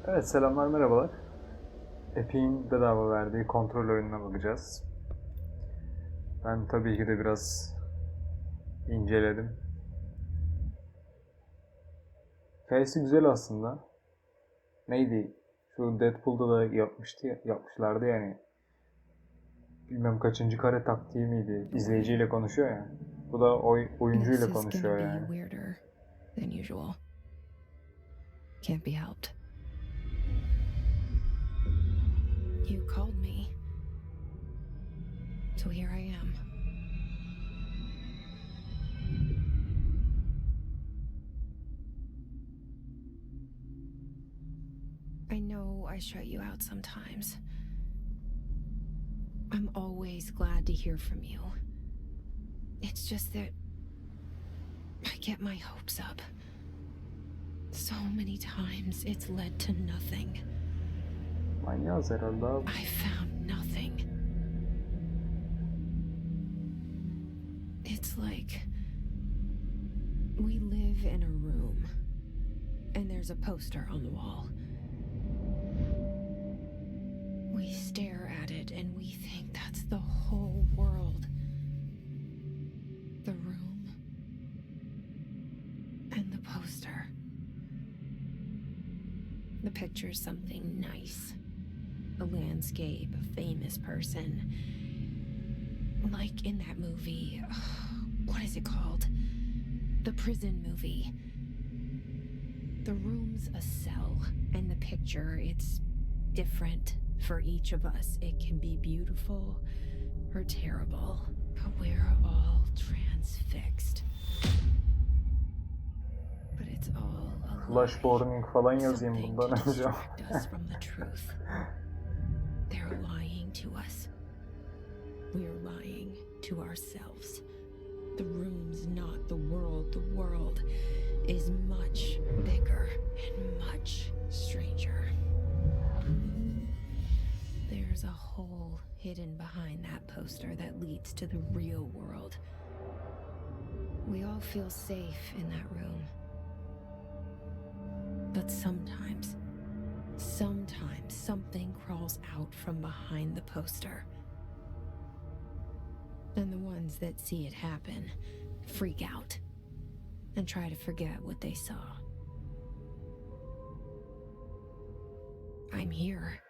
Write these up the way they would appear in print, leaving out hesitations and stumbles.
Evet, selamlar, merhabalar. Epic'in bedava verdiği kontrol oyununa bakacağız. Ben tabii ki de biraz inceledim. Hikayesi güzel aslında. Neydi? Şu Deadpool'da da yapmışlardı yani. Bilmem kaçıncı kare taktiği miydi? İzleyiciyle konuşuyor ya. Bu da oyuncuyla This is gonna konuşuyor be yani. weirder than usual. Can't be helped. You called me. So here I am. I know I shut you out sometimes. I'm always glad to hear from you. It's just that I get my hopes up. So many times it's led to nothing. Manyağız herhalde abi. I found nothing. It's like we live in a room and there's a poster on the wall. We stare at it and we think that's the whole world. The room and the poster. The picture's something nice. A landscape, a famous person. Like in that movie, what is it called? The prison movie. The room's a cell, and the picture, it's different for each of us. It can be beautiful or terrible, but we're all transfixed. But it's all a lie. Flashboarding falan yazayım Something bundan to önce. distract us from the truth. They're lying to us. We're lying to ourselves. The room's not the world. The world is much bigger and much stranger. There's a hole hidden behind that poster that leads to the real world. We all feel safe in that room. But sometimes something crawls out from behind the poster. And the ones that see it happen freak out and try to forget what they saw. I'm here.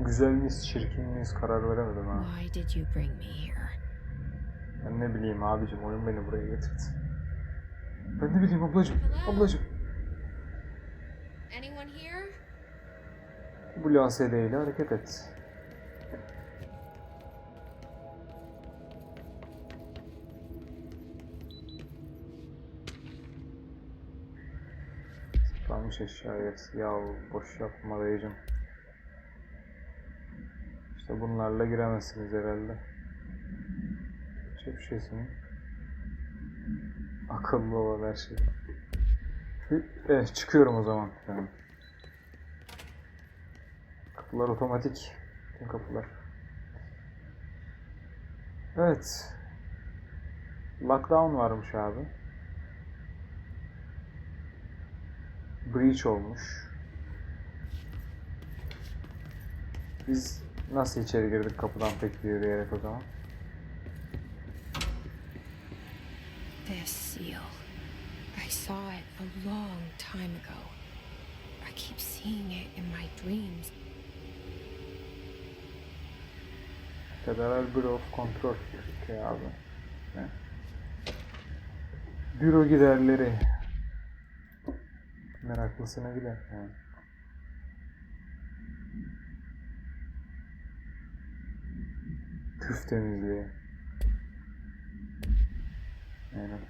Güzel miyiz, çirkin miyiz karar veremedim ha. Why did you bring me here? Ben ne bileyim abicim, oyun beni buraya getirdi. Ben ne bileyim ablacım, ablacım. Anyone here? Bu LSD ile hareket et. Sıklanmış eşya yarısı. Ya boş yapma dayıcım. İşte bunlarla giremezsiniz herhalde. Çöp şişesini. Akıllı olan her şey. Evet, çıkıyorum o zaman. Yani. Kapılar otomatik. Tüm kapılar. Evet. Lockdown varmış abi. Breach olmuş. Biz nasıl içeri girdik kapıdan pek yürüyerek o zaman? This seal. I saw it a long time ago. I keep seeing it in my dreams. Federal Bureau of Control. Okay abi. Ne? Büro giderleri. Meraklısına gider. Yani. Küf temizliği. Aynen.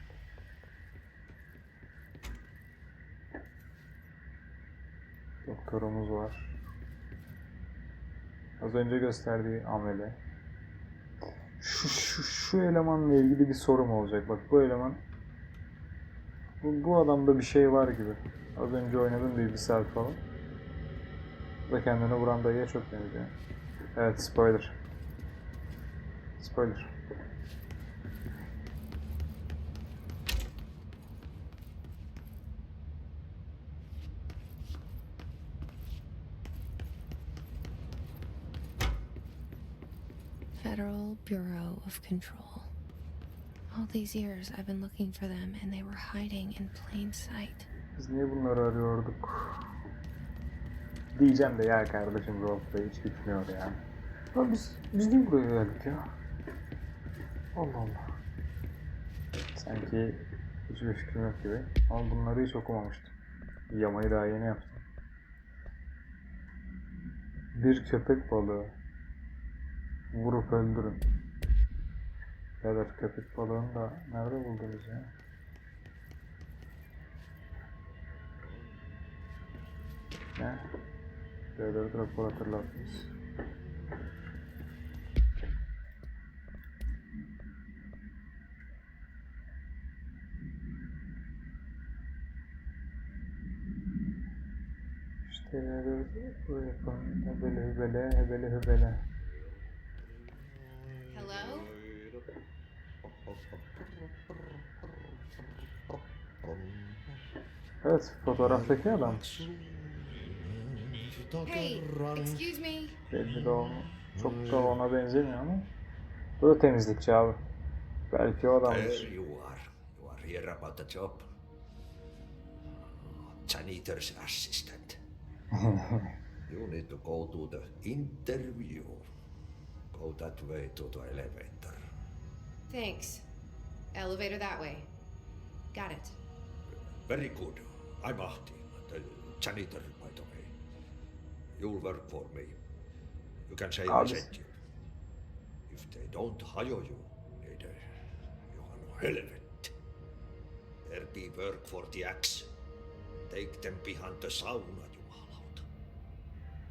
Doktorumuz var. Az önce gösterdiği amele. Şu elemanla ilgili bir sorum olacak. Bak bu eleman. Bu adamda bir şey var gibi. Az önce oynadım diye bir saat falan. Bu da kendine vuran dayıya çok benziyor. Evet, spoiler. Spoiler. Federal Bureau of Control. All these years I've been looking for them and they were hiding in plain sight. Biz niye bunları arıyorduk? Diyeceğim de ya kardeşim roleplay hiç bitmiyor yani. Lan biz niye buraya geldik ya? Allah Allah. Sanki hiçbir fikrim yok gibi. Ama bunları hiç okumamıştım. Yamayı daha yeni yaptım. Bir köpek balığı. Vurup öldürün. Beyler köpek balığını da nerede buldunuz ya? Ne? Beyler rapor hatırlatmış. İşte bu yapalım. Hebele hebele hebele hebele. Hello? Evet, fotoğraftaki adam. Hey, excuse me. Belli de çok da ona benzemiyor ama. Bu da temizlikçi abi. Belki o adamdır. There you are. You are here about the job. Janitor's assistant. You need to go to the interview. Go that way to the elevator. Thanks. Elevator that way. Got it. Very good. I'm Ahti, the janitor, by the way. You'll work for me. You can say I sent you. If they don't hire you, you are no hell of it. There be work for the axe. Take them behind the sauna, jumalauta.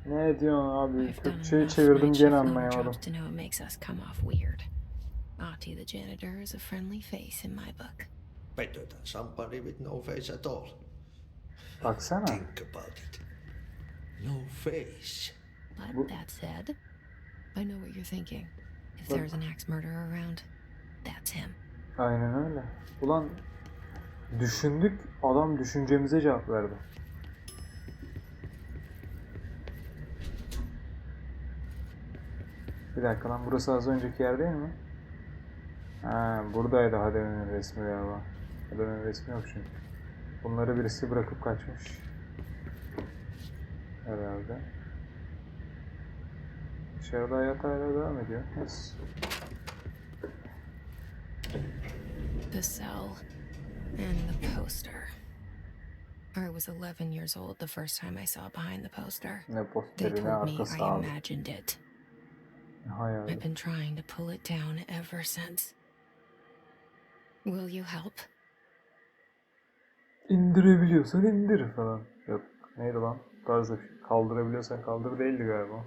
Ne diyorsun abi? I've done Türkçeyi enough çevirdim night gene shift anlayamadım. jobs to know it makes us come off weird. Ahti the janitor is a friendly face in my book. Better than somebody with no face at all. Baksana. Think about it. No face. But that said, I know what you're thinking. If there's an axe murderer around, that's him. Aynen öyle. Ulan düşündük, adam düşüncemize cevap verdi. Bir dakika lan, burası az önceki yer değil mi? Ha, buradaydı Hademe'nin resmi galiba. Hademe'nin resmi yok çünkü. Bunları birisi bırakıp kaçmış. Herhalde. Dışarıda hayat hala devam ediyor. Yes. The cell and the poster. I was 11 years old the first time I saw behind the poster. Ne They posteri ne told me arkası I abi. imagined it. Ne hayali. I've been trying to pull it down ever since. Will you help? İndirebiliyorsan indir falan. Yok. Neydi lan? Tarzı bir şey. Kaldırabiliyorsan kaldır değildi galiba.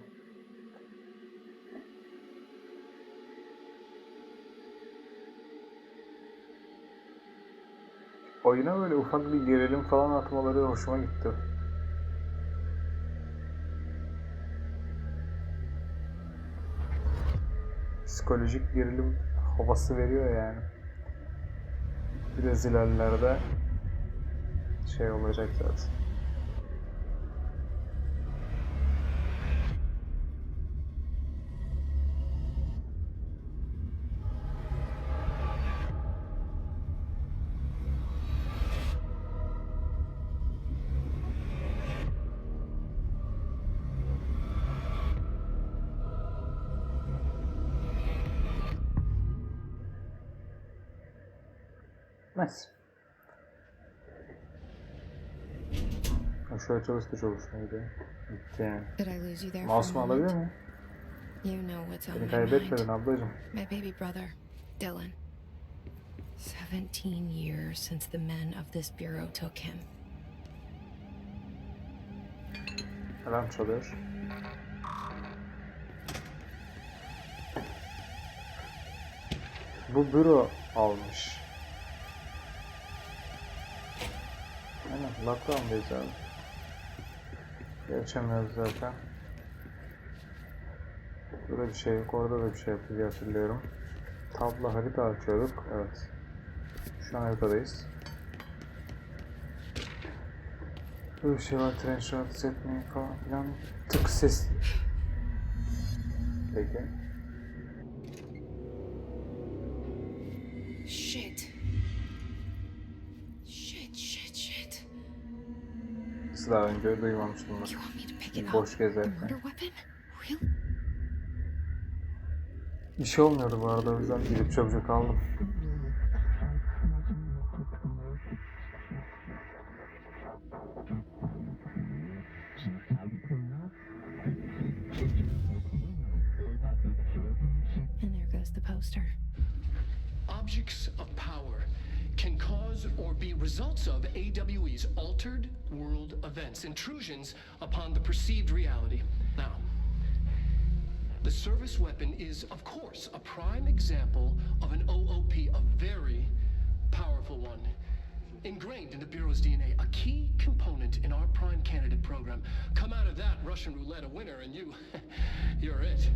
Oyuna böyle ufak bir gerilim falan atmaları hoşuma gitti. Psikolojik gerilim havası veriyor yani. Biraz ilerlerde şey olacak zaten. Nice. Şöyle çalıştı çalışmaydı. Gitti yani. Did I lose you there for a Mouse'umu alabilir moment? miyim? You know what's on Beni my kaybetmedin mind. ablacığım. My baby brother, Dylan. 17 years since the men of this bureau took him. Alarm çalıyor. Bu büro almış. Aynen, lockdown'dayız abi. Geçemiyoruz zaten. Burada bir şey yok, orada da bir şey yok diye hatırlıyorum. Tablo harita açıyorduk, evet. Şu an haritadayız. Böyle bir şey var, tren şartı etmeyi falan filan. Tık ses. Peki. Shit. Shit. Daha önce duymamıştım You ben. want me to pick it Boş up? A gezerken. murder weapon? Really? Bir şey olmuyordu bu arada, o yüzden gidip çabucak aldım. And there goes the poster. Objects of power can cause or be results of AWE's altered world events, intrusions upon the perceived reality. Now, the service weapon is, of course, a prime example of an OOP, a very powerful one. Ingrained in the Bureau's DNA, a key component in our prime candidate program. Come out of that Russian roulette a winner and you're it.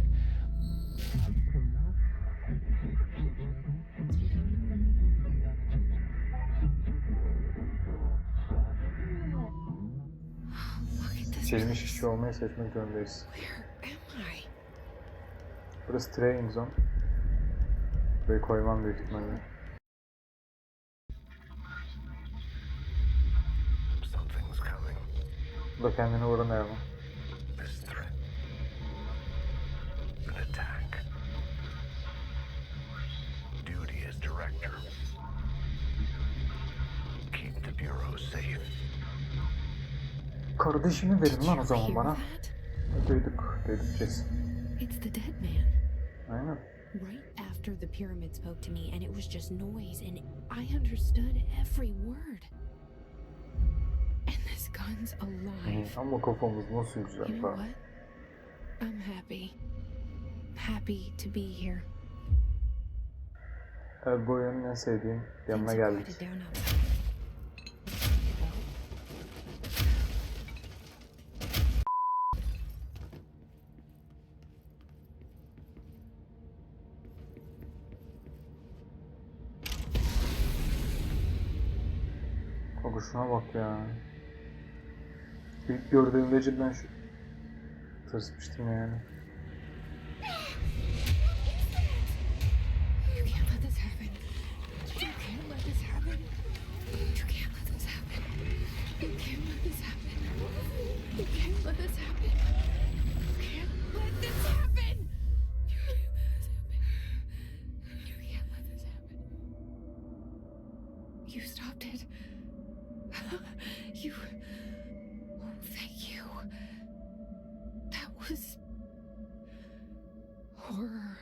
Seçilmiş kişi olmayı seçmek zorundayız. Where am I? Burası training zone. Burayı koymam büyük ihtimalle. Something's coming. Bu da kendini vuran hayvan. This threat. An attack. Duty as director. Keep the Bureau safe. Kardeşimi verin lan o zaman Hear bana. that? Duyduk Jess. It's the dead man. Aynen. Right after the pyramid spoke to me, and it was just noise, and I understood every word. And this gun's alive. Ama kafamız nasıl You güzel know falan. what? I'm happy. Happy to be here. Evet, bu oyunun en sevdiğim yanına Things are geldik. quieted down outside. Bak şuna bak ya. İlk gördüğümde cidden tırsmıştım yani. You can't let this happen. You can't let this happen. You can't let this happen. You can't let this happen. You can't let this happen. You can't let this happen. You can't let this happen. You stopped it. You. Oh, thank you. That was horror.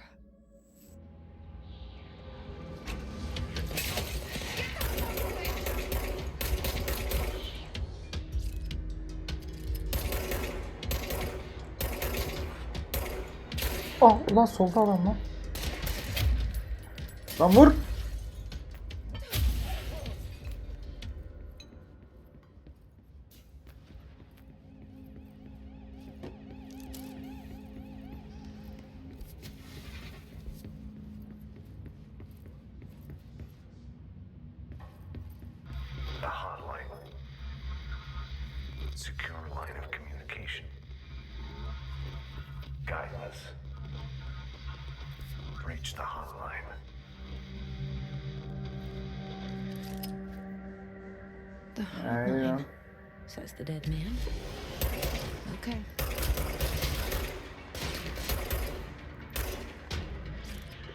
Ah ulan solda adam lan. Lan vur. The hotline. Secure line of communication. Guidance. Reach the hotline. The Aynen. hotline, says the dead man. Okay.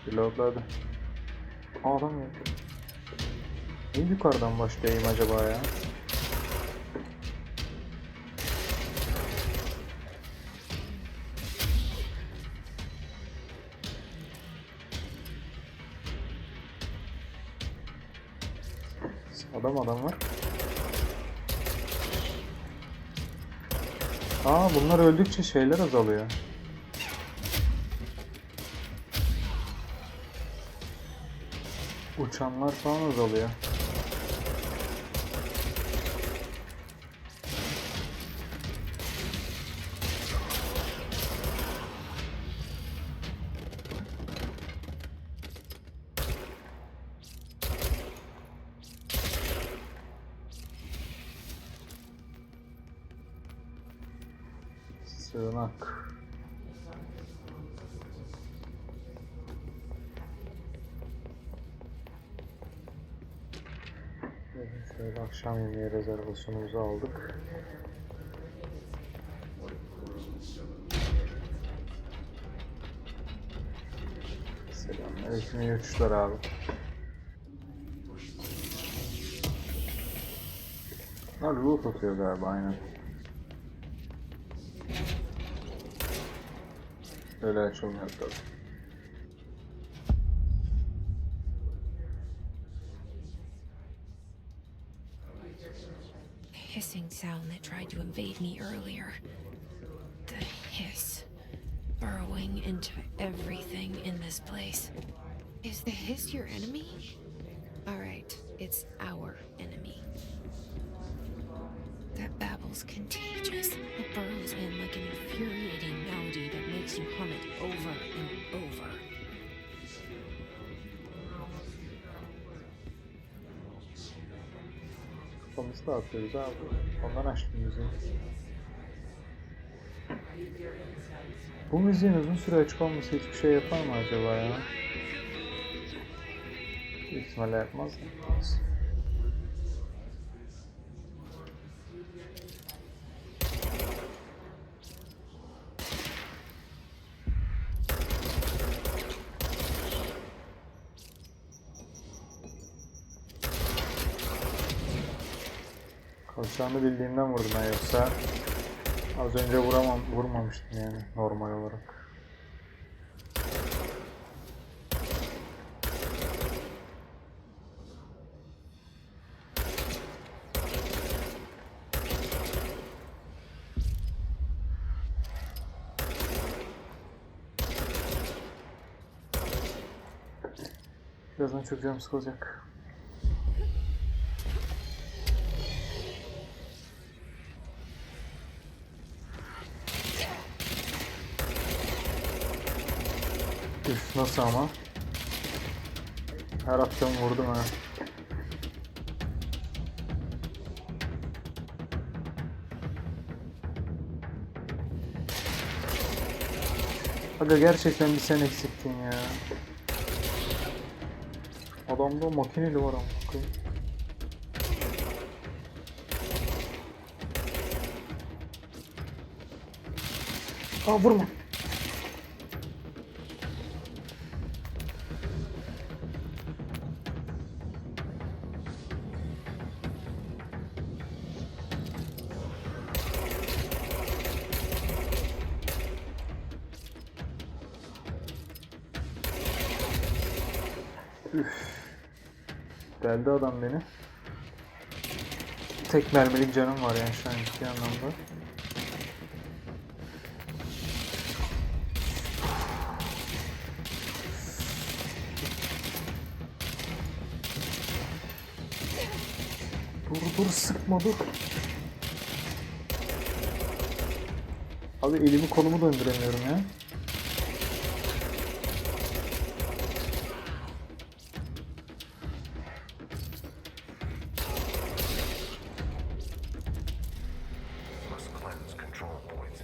Reloadladı. Adam ya. Niye yukarıdan başlayayım acaba ya? Adam var. Aa, bunlar öldükçe şeyler azalıyor. Uçanlar falan azalıyor. Sığınak. Akşam yemeği rezervasyonumuzu aldık. Selamlar. İyi uçuşlar abi. Ha, ruh atıyor galiba, aynen. Öyle açılmıyor tabii. Hissing sound that tried to invade me earlier. The hiss. Burrowing into everything in this place. Is the hiss your enemy? Alright, it's our enemy. That babble's contagious. It burrows in like an infuriating melody that makes you hum it over and over. Kafamızı dağıtıyoruz abi. Ondan açtım müziği. Bu müziğin uzun süre açık olması hiçbir şey yapar mı acaba ya? Büyük ihtimalle yapmaz. Kalçağını bildiğimden vurdum ben, yoksa az önce vurmamıştım yani normal olarak. Birazdan çok canım sıkılacak. Üf, nasıl ama? Her attığım vurdum ha. Aga gerçekten bir sen eksiktin ya. Adamda makineli var ama. Aa, vurma. Üf. Deldi adam beni. Tek mermilik canım var yani şu an ciddi anlamda. Dur sıkma dur. Abi elimi kolumu döndüremiyorum ya. Must cleanse control points.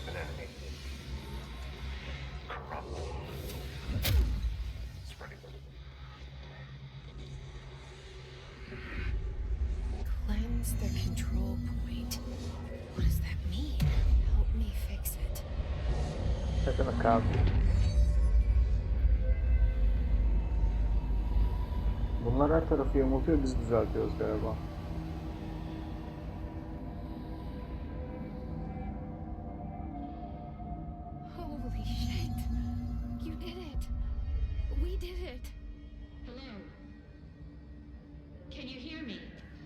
An enemy. Corrupt. Spreading. Cleanse the control point. What does that mean? Help me fix it. Ne demek abi? Bunlar her tarafı yamultuyor, biz düzeltiyoruz galiba. Holy shit. You did it. We did it. Hello? Can you hear me?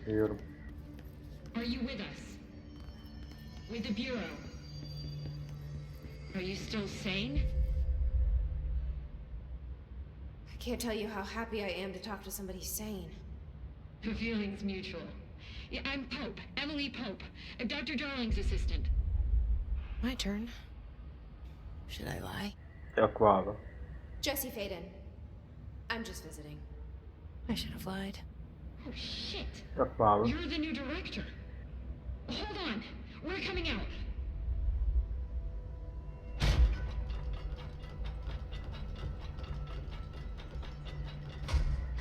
Biliyorum. Are you with us? With the Bureau? Are you still sane? I can't tell you how happy I am to talk to somebody sane. The feeling's mutual. Yeah, I'm Pope, Emily Pope, Dr. Darling's assistant. My turn. Should I lie? Yok be abi. Jesse Faden. I'm just visiting. I should have lied. Oh, shit. Yok be abi. You're the new director. Hold on. We're coming out.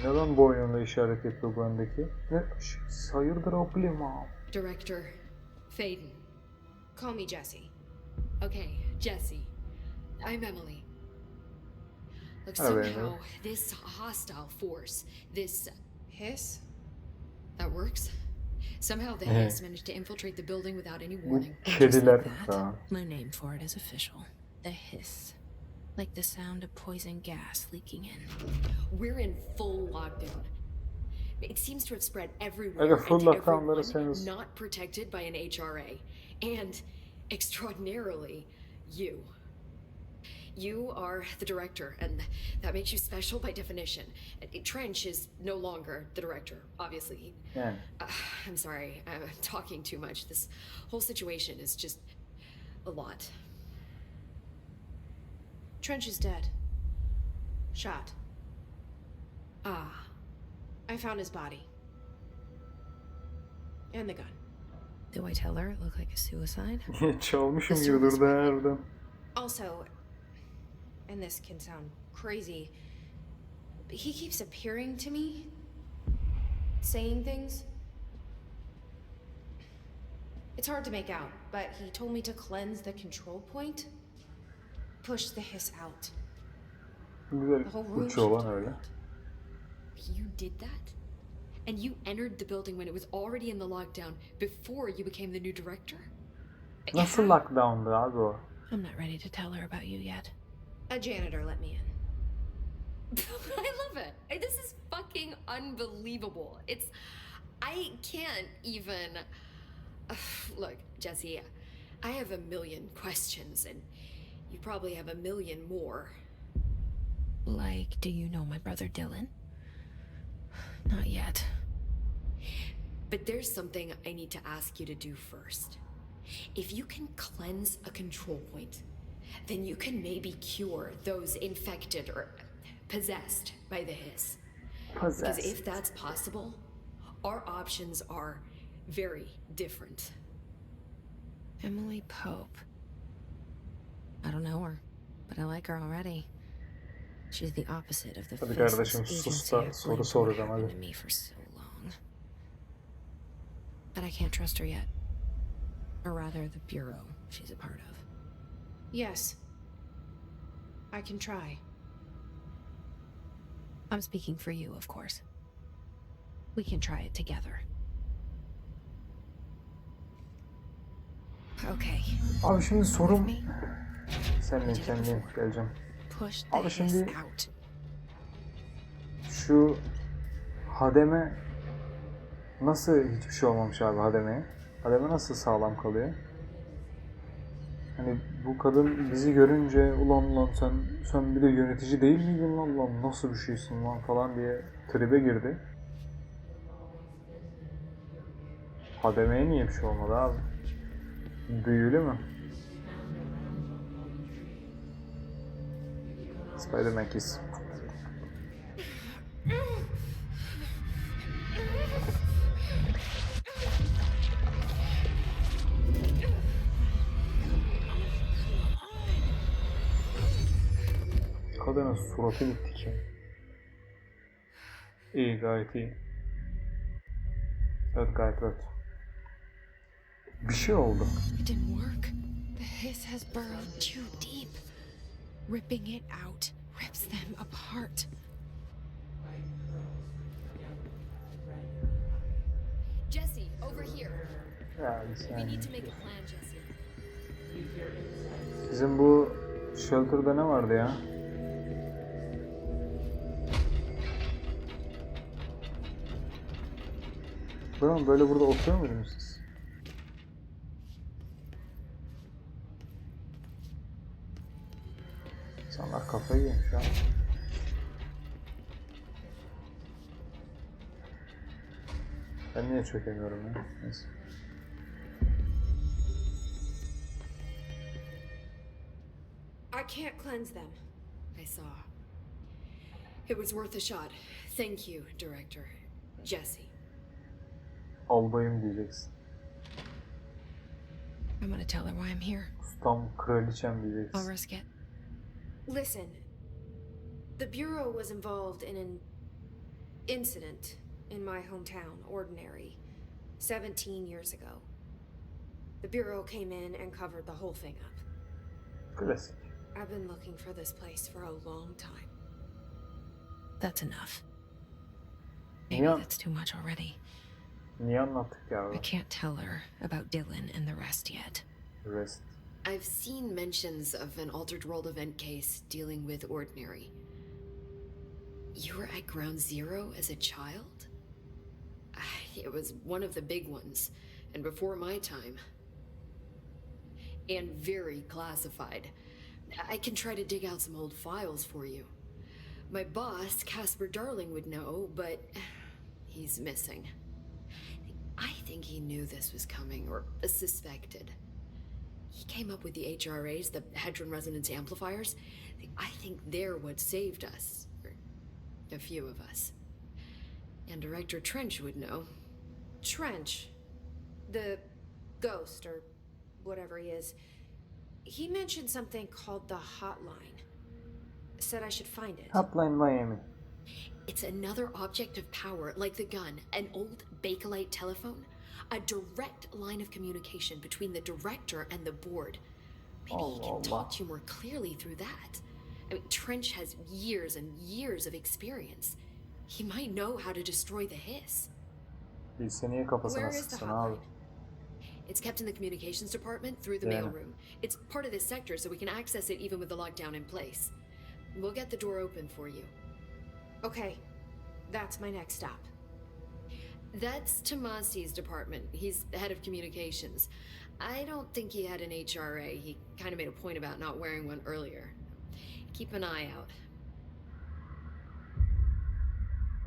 Neden bu oyunla işaret yapıyor bu öndeki? Ne? Hayırdır o bilemem. Director Faden. Call me Jessie. Okay, Jesse. I'm Emily. Look, Hello, somehow Emily. this hostile force, this Hiss? that works. Somehow the Yeah. Hiss managed to infiltrate the building without any Bu warning. kediler That, falan. my name for it is official. The hiss. Like the sound of poison gas leaking in. We're in full lockdown. It seems to have spread everywhere Aga, full and to lockdownları everyone severiz. not protected by an HRA. And extraordinarily, you. You are the director, and that makes you special by definition. Trench is no longer the director, obviously. Yani. I'm sorry, I'm talking too much. This whole situation is just a lot. Trench is dead. Shot. Ah, I found his body. And the gun. Do I tell her it looked like a suicide? Çalmışım gibi durdu harbiden. Also, and this can sound crazy, but he keeps appearing to me, saying things. It's hard to make out, but he told me to cleanse the control point, push the hiss out. Güzel The whole room uçuyor lan shifted öyle. around. you did that? And you entered the building when it was already in the lockdown before you became the new director? Nasıl lockdown'dı abi o? I'm not ready to tell her about you yet. A janitor let me in. I love it. This is fucking unbelievable. I can't even. Look, Jesse, I have a million questions, and you probably have a million more. Like, do you know my brother Dylan? Not yet. But there's something I need to ask you to do first. If you can cleanse a control point, then you can maybe cure those infected or possessed by the hiss. Because if that's possible, our options are very different. Emily Pope. I don't know her, but I like her already. She's the opposite of the Hadi fists kardeşim, sus agency da who soru blamed what soracağım, happened hadi. to me for so long. But I can't trust her yet. Or rather, the bureau she's a part of. Yes. I can try. I'm speaking for you, of course. We can try it together. Okay. Abi şimdi sorum... Me? Senleyim geleceğim. Push the Abi hiss şimdi out. şu hademe nasıl hiçbir şey olmamış abi hademeye? Hademe nasıl sağlam kalıyor? Hani bu kadın bizi görünce ulan sen bir de yönetici değil miydin lan nasıl bir şeysin lan falan diye tribe girdi. Hademeye niye bir şey olmadı abi? Büyülü mü? Spider-Man kiss. Kadının suratı gitti ki. İyi, gayet iyi. Evet, gayet evet. Bir şey oldu. It didn't work. The hiss has burrowed too deep. Ripping it out rips them apart. Jesse, over here. Yani We need to make a plan, Jesse. Bizim bu shelter'da ne vardı ya? Böyle burada oturuyor muydunuz siz? İnsanlar kafayı yemiş ya. Ben niye çökemiyorum ya? Neyse. I can't cleanse them. I saw. It was worth a shot. Thank you, Director. Jesse. Albayım diyeceksin. I'm gonna tell her why I'm here. Ustam, kraliçem I'll diyeceksin. risk it. Listen, the Bureau was involved in an incident in my hometown, Ordinary, 17 years ago. The Bureau came in and covered the whole thing up. Klasik. I've been looking for this place for a long time. That's enough. Maybe Yeah. that's too much already. Niye anlattık ya? I can't tell her about Dylan and the rest yet. Rest. I've seen mentions of an altered world event case dealing with Ordinary. You were at Ground Zero as a child? It was one of the big ones, and before my time. And very classified. I can try to dig out some old files for you. My boss, Casper Darling, would know, but he's missing. I think he knew this was coming, or suspected. He came up with the HRAs, the Hadron Resonance Amplifiers. I think they're what saved us. Or a few of us. And Director Trench would know. Trench, the ghost, or whatever he is, he mentioned something called the Hotline. Said I should find it. Hotline Miami. It's another object of power, like the gun, an old Bakelite telephone. A direct line of communication between the director and the board. Maybe he can talk to you more clearly through that. I mean, Trench has years and years of experience. He might know how to destroy the hiss. Bilse niye kafasına Where is the sıksın abi? Hotline? It's kept in the communications department through the Yeah. mailroom. It's part of this sector, so we can access it even with the lockdown in place. We'll get the door open for you. Okay, that's my next stop. That's Tomasi's department. He's head of communications. I don't think he had an HRA. He kind of made a point about not wearing one earlier. Keep an eye out.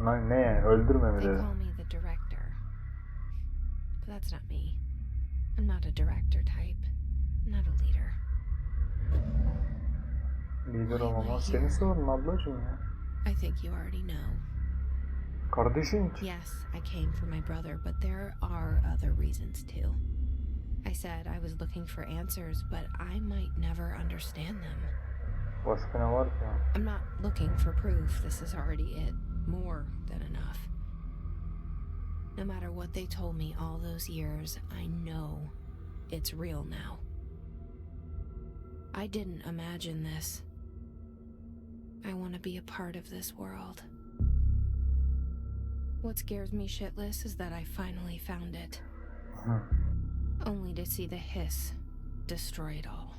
Ne yani? Öldürme mi They dedi? call me the director. But that's not me. I'm not a director type. I'm not a leader. Lider olmama seni sorun ablacığım ya. I think you already know. Kardeşin. Yes, I came for my brother, but there are other reasons too. I said I was looking for answers, but I might never understand them. Başka ne var ki ya? I'm not looking for proof. This is already it. More than enough. No matter what they told me all those years, I know it's real now. I didn't imagine this. I want to be a part of this world. What scares me shitless is that I finally found it. Only to see the hiss destroy it all.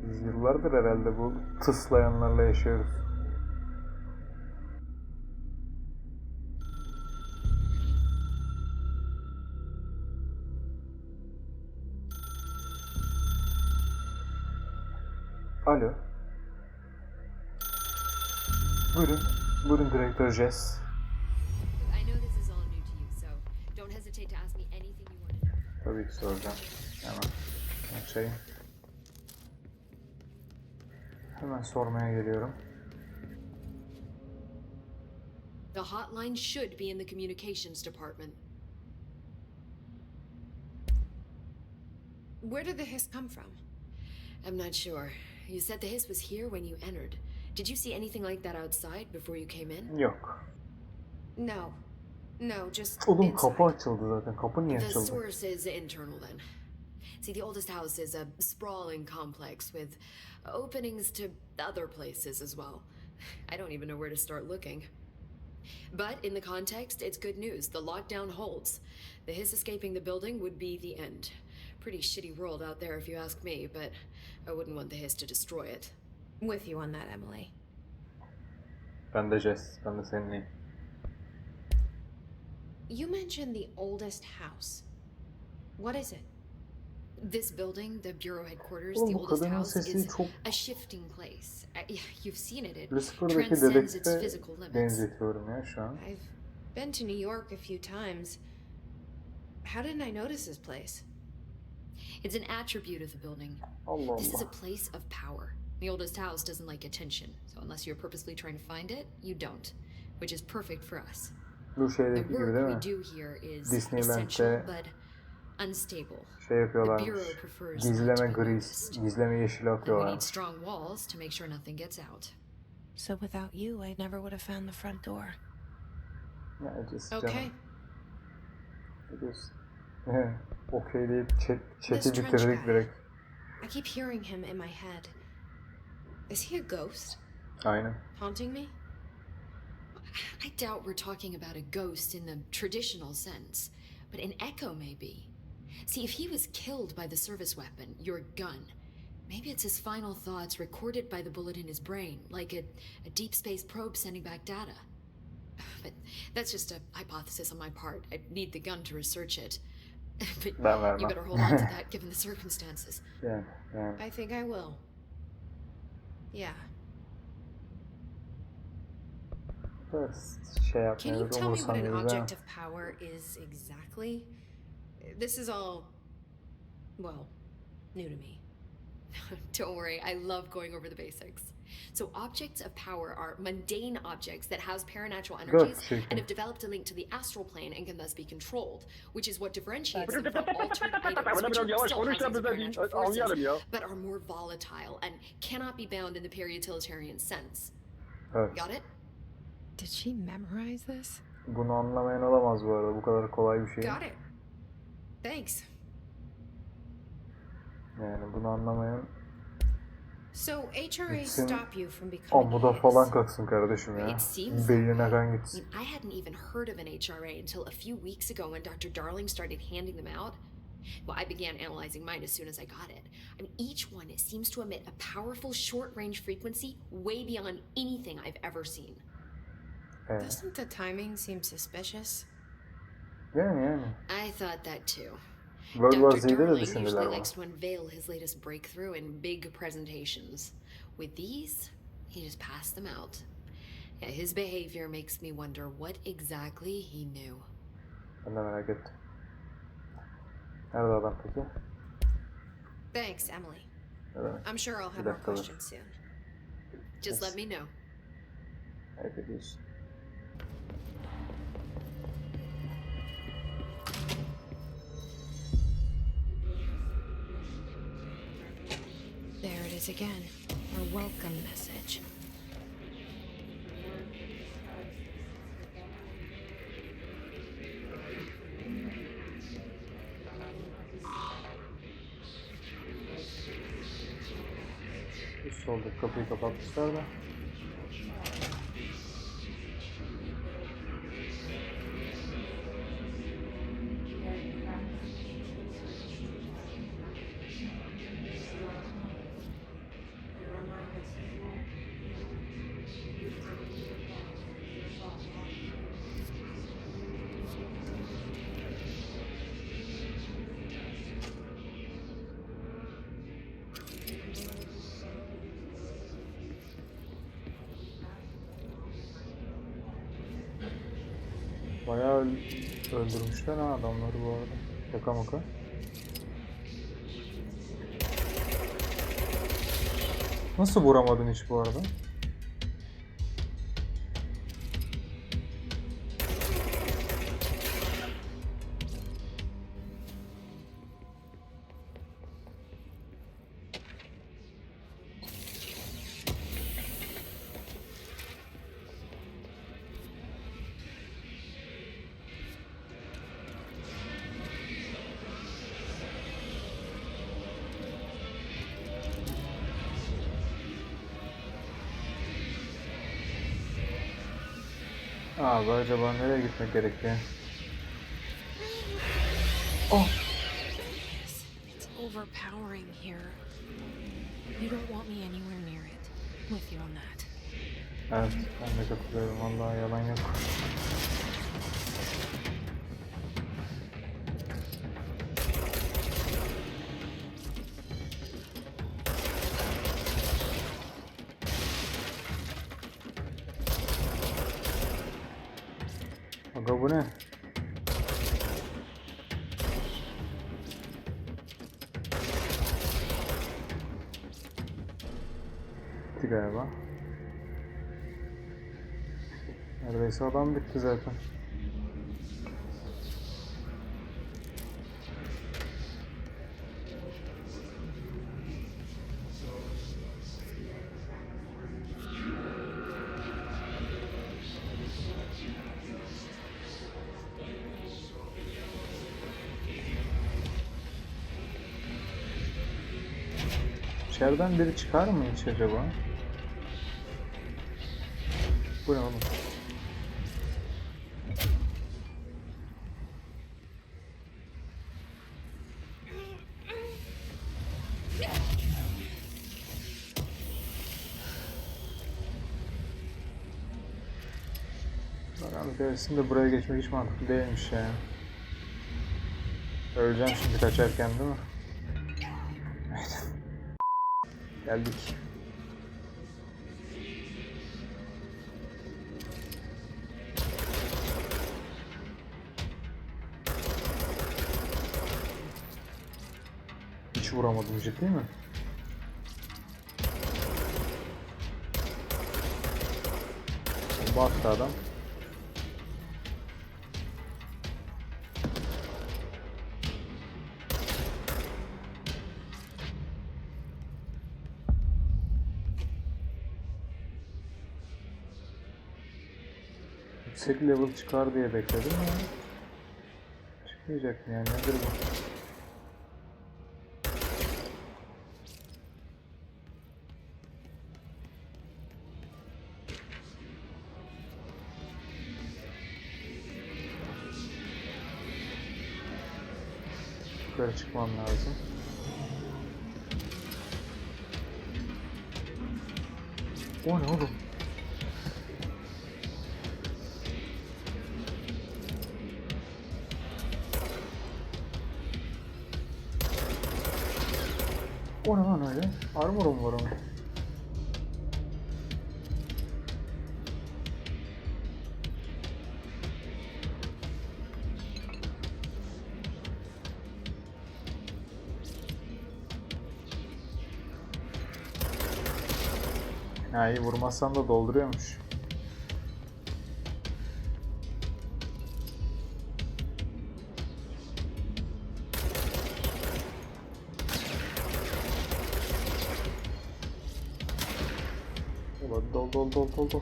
Biz yıllardır herhalde bu tıslayanlarla yaşıyoruz. Alo. Buyurun. Buyurun direktör Jess. I know this is all new to you, so don't hesitate to ask me anything you want to know. Tabii ki soracağım. Hemen açayım. Hemen sormaya geliyorum. The hotline should be in the communications department. Where did the hiss come from? I'm not sure. You said the hiss was here when you entered. Did you see anything like that outside before you came in? Yok. No. No, just Oğlum inside. kapı açıldı zaten. Kapı niye The açıldı? source is internal then. See, the oldest house is a sprawling complex with openings to other places as well. I don't even know where to start looking. But in the context, it's good news. The lockdown holds. The hiss escaping the building would be the end. Pretty shitty world out there if you ask me, but I wouldn't want the hiss to destroy it. With you on that, Emily. Ben de Jess. Ben de seninleyim. You mentioned the oldest house. What is it? This building, the bureau headquarters, Oğlum the bu oldest kadının house, sesi is çok a shifting place. You've seen it. It Lucifer'daki transcends its dedektife physical limits. benzetiyorum ya şu an. I've been to New York a few times. How didn't I notice this place? It's an attribute of the building. Allah This is a Allah. place of power. The oldest house doesn't like attention, so unless you're purposely trying to find it, you don't, which is perfect for us. Bu The şeydeki gibi work değil we mi? do here is Disneyland'de essential, but unstable. Şey The yapıyorlarmış. Bureau prefers not Gizleme to be gris, noticed. gizleme yeşili And we need atıyorlar. strong walls to make sure nothing gets out. So without you, I never would have found the front door. Ya just Okay. canım. Biliyorsun. Okey deyip chat'i This trench bitirdik guy. direkt. I keep hearing him in my head. Is he a ghost? Aynen. Haunting me? I doubt we're talking about a ghost in the traditional sense, but an echo maybe. See, if he was killed by the service weapon, your gun, maybe it's his final thoughts recorded by the bullet in his brain, like a deep space probe sending back data. But that's just a hypothesis on my part. I need the gun to research it. But Ben vermem. you better hold on to that given the circumstances. Yani. I think I will. Yeah. Biraz şey Can you yapmıyoruz, tell me what an umursamıyoruz ha. object of power is exactly? This is all, well, new to me. Don't worry, I love going over the basics. So objects of power are mundane objects that house paranatural energies Gerçekten. and have developed a link to the astral plane and can thus be controlled, which is what differentiates them from altered items, which are still housings of paranatural forces, but are more volatile and cannot be bound in the peri-utilitarian sense. Evet. Got it? Did she memorize this? Bunu anlamayan olamaz bu arada. Bu kadar kolay bir şey. Got it. Thanks. Yani bunu anlamayan So HRA Gitsin stop you from becoming amuda a falan yes. kalksın kardeşim ya. It seems Beynine that way. kan I gitsin. mean, I hadn't even heard of an HRA until a few weeks ago when Dr. Darling started handing them out. Well, I began analyzing mine as soon as I got it. I mean, each one seems to emit a powerful short-range frequency way beyond anything I've ever seen. Evet. Doesn't the timing seem suspicious? Yani. I thought that too. World War Dr. Z'de de Darling düşündüler usually bunu. likes to unveil his latest breakthrough in big presentations. With these, he just passed them out. Yeah, his behavior makes me wonder what exactly he knew. Ben de merak ettim. Nerede adam peki? Thanks, Emily. Ne demek? I'm sure I'll have Bir more dakika dur. questions soon. Just let me know. Ayıp ediyorsun. There it is again. Our welcome message. Üst soldaki kapıyı kapatmışlar da. Bayağı öldürmüşler ha adamları bu arada. Şaka maka. Nasıl vuramadın hiç bu arada? Abi acaba nereye gitmek gerekiyor? Oh! It's overpowering here. You don't want me anywhere near it. I'm with you on that. Evet, ben de katılıyorum. Vallahi yalan yok. Aga bu ne? Bitti galiba. Neredeyse adam bitti zaten. İçeriden biri çıkar mı hiç acaba? Bu ne oğlum? Abi derisinde buraya geçmek hiç mantıklı değilmiş ya. Öleceğim şimdi kaçarken değil mi? Evet. Geldik. Hiç vuramadım, ciddi mi? Bomba attı adam. Yüksek level çıkar diye bekledim ama çıkmayacak mı yani, nedir bu? Yukarı çıkmam lazım. O ne oğlum? O ne lan öyle? Armorum var ama. Ha iyi, vurmazsam da dolduruyormuş. Ulan dol.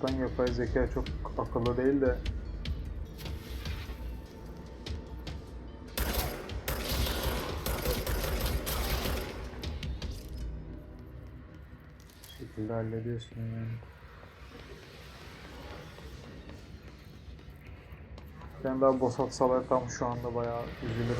Ben yapay zeka çok akıllı değil de bir şekilde hallediyorsun yani. Ben daha boss atsalar tam şu anda bayağı üzülürüm.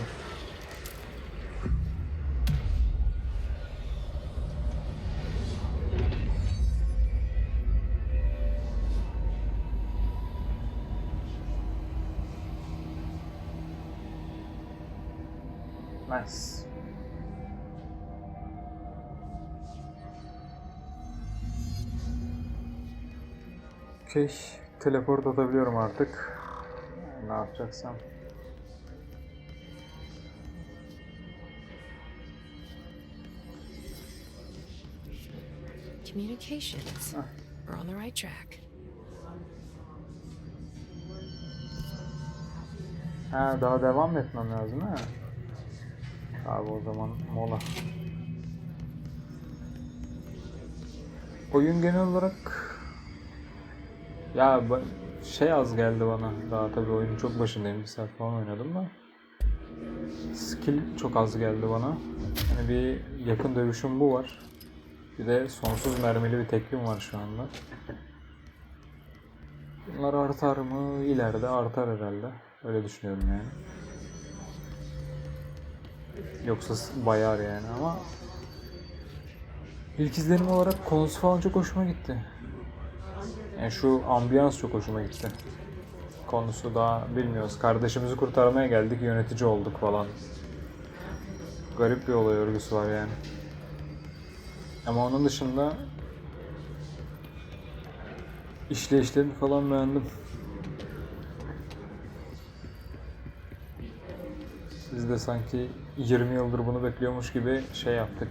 Nice. Okey, teleport atabiliyorum artık. Ne yapacaksam. Communications. We're on the right track. Ha, daha devam etmem lazım ha. Abi o zaman mola. Oyun genel olarak ya şey az geldi bana. Daha tabii oyunun çok başındayım. 1 saat falan oynadım da. Skill çok az geldi bana. Yani bir yakın dövüşüm bu var. Bir de sonsuz mermili bir teklim var şu anda. Bunlar artar mı? İleride artar herhalde. Öyle düşünüyorum yani. Yoksa bayar yani ama ilk izlenim olarak konusu falan çok hoşuma gitti. Yani şu ambiyans çok hoşuma gitti. Konusu daha bilmiyoruz. Kardeşimizi kurtarmaya geldik, yönetici olduk falan. Garip bir olay örgüsü var yani. Ama onun dışında işleyişlerini falan beğendim. Biz de sanki 20 yıldır bunu bekliyormuş gibi şey yaptık.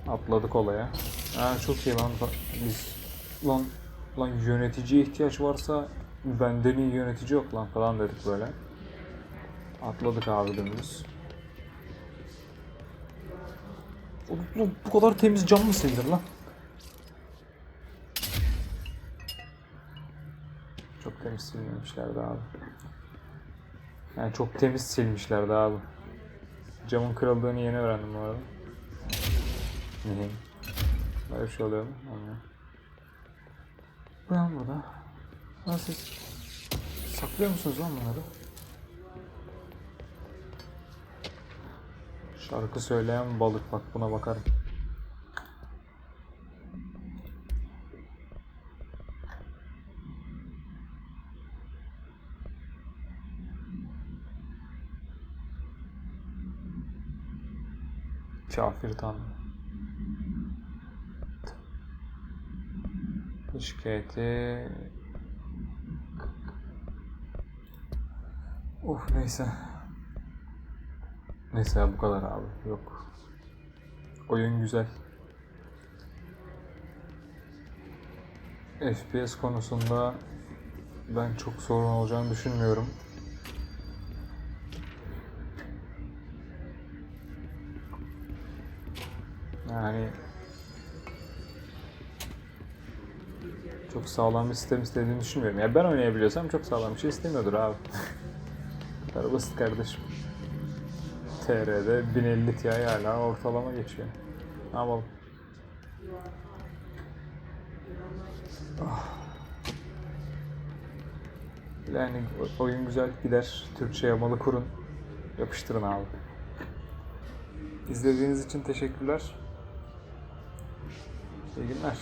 Atladık olaya. Ha çok iyi lan. Biz lan yöneticiye ihtiyaç varsa benden iyi yönetici yok lan falan dedik böyle. Atladık abi dümdüz. Bu kadar temiz cam mı sildir lan? temiz silmemişlerdi abi. Yani çok temiz silmişlerdi abi. Camın kırıldığını yeni öğrendim bu arada. Niye? Böyle bir şey oluyor mu? Olmuyor. Bu yan burada. Lan siz saklıyor musunuz lan bunları? Şarkı söyleyen balık, bak buna bakarım. Kafir tanrı. Şikayeti. Of neyse. Neyse bu kadar abi. Yok. Oyun güzel. FPS konusunda ben çok sorun olacağını düşünmüyorum. Yani çok sağlam bir sistem istediğini düşünmüyorum. Ya ben oynayabiliyorsam çok sağlam bir şey istemiyordur abi. Bu kadar basit kardeşim. TR'de 1050 Ti hala ortalama geçiyor. Ne yapalım? Yani oyun güzel gider. Türkçe yamalı kurun. Yapıştırın abi. İzlediğiniz için teşekkürler. İyi günler.